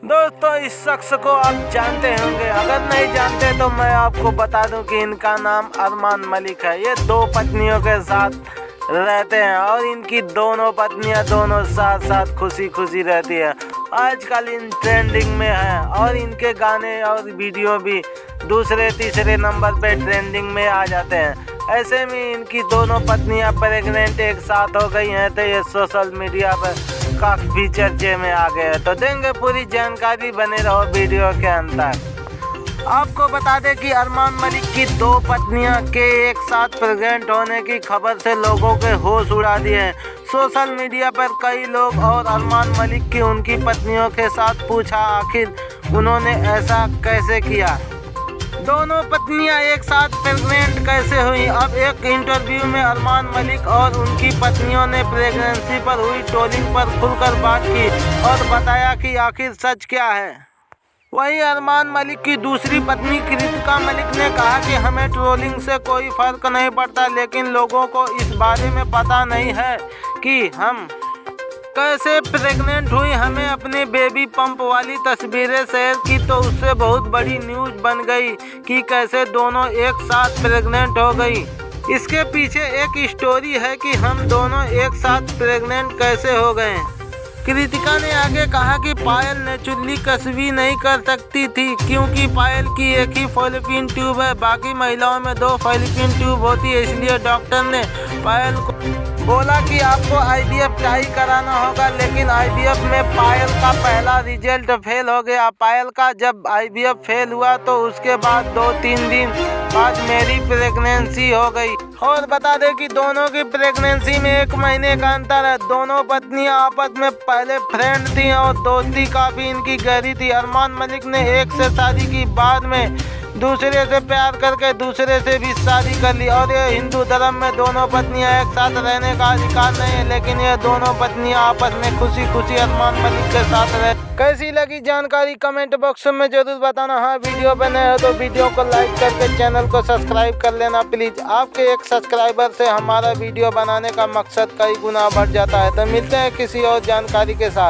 दोस्तों, इस शख्स को आप जानते होंगे। अगर नहीं जानते तो मैं आपको बता दूं कि इनका नाम अरमान मलिक है। ये 2 पत्नियों के साथ रहते हैं और इनकी दोनों पत्नियां दोनों साथ साथ खुशी खुशी रहती है। आजकल इन ट्रेंडिंग में है और इनके गाने और वीडियो भी दूसरे तीसरे नंबर पे ट्रेंडिंग में आ जाते हैं। ऐसे में इनकी दोनों पत्नियां प्रेग्नेंट एक साथ हो गई हैं, तो ये सोशल मीडिया पर काफ़ी चर्चे में आ गए हैं। तो देंगे पूरी जानकारी, बने रहो वीडियो के अंदर। आपको बता दें कि अरमान मलिक की 2 पत्नियां के एक साथ प्रेग्नेंट होने की खबर से लोगों के होश उड़ा दिए हैं। सोशल मीडिया पर कई लोग और अरमान मलिक की उनकी पत्नियों के साथ पूछा आखिर उन्होंने ऐसा कैसे किया। दोनों पत्नियां एक साथ प्रेग्नेंट कैसे हुई। अब एक इंटरव्यू में अरमान मलिक और उनकी पत्नियों ने प्रेगनेंसी पर हुई ट्रोलिंग पर खुलकर बात की और बताया कि आखिर सच क्या है। वहीं अरमान मलिक की दूसरी पत्नी कृतिका मलिक ने कहा कि हमें ट्रोलिंग से कोई फर्क नहीं पड़ता, लेकिन लोगों को इस बारे में पता नहीं है कि हम कैसे प्रेग्नेंट हुई। हमें अपने बेबी पंप वाली तस्वीरें शेयर की तो उससे बहुत बड़ी न्यूज़ बन गई कि कैसे दोनों एक साथ प्रेग्नेंट हो गई। इसके पीछे एक स्टोरी है कि हम दोनों एक साथ प्रेग्नेंट कैसे हो गए। कृतिका ने आगे कहा कि पायल नेचुरली कंसीव नहीं कर सकती थी क्योंकि पायल की एक ही फॉलोपियन ट्यूब है, बाकी महिलाओं में 2 फॉलोपियन ट्यूब होती है। इसलिए डॉक्टर ने पायल को बोला कि आपको IVF ट्राई कराना होगा, लेकिन IVF में पायल का पहला रिजल्ट फेल हो गया। पायल का जब IVF फेल हुआ तो उसके बाद 2-3 दिन बाद मेरी प्रेगनेंसी हो गई। और बता दें कि दोनों की प्रेगनेंसी में 1 महीने का अंतर है। दोनों पत्नियां आपस में पहले फ्रेंड थी और दोस्ती काफ़ी इनकी गहरी थी। अरमान मलिक ने एक से शादी की, बाद में दूसरे से प्यार करके दूसरे से भी शादी कर ली। और ये हिंदू धर्म में दोनों पत्नियां एक साथ रहने का अधिकार नहीं है, लेकिन ये दोनों पत्नियां आपस में खुशी खुशी अरमान मलिक के साथ रहे। कैसी लगी जानकारी कमेंट बॉक्स में जरूर बताना। हाँ, वीडियो पर नए हो तो वीडियो को लाइक करके चैनल को सब्सक्राइब कर लेना प्लीज़। आपके एक सब्सक्राइबर से हमारा वीडियो बनाने का मकसद कई गुना बढ़ जाता है। तो मिलते हैं किसी और जानकारी के साथ।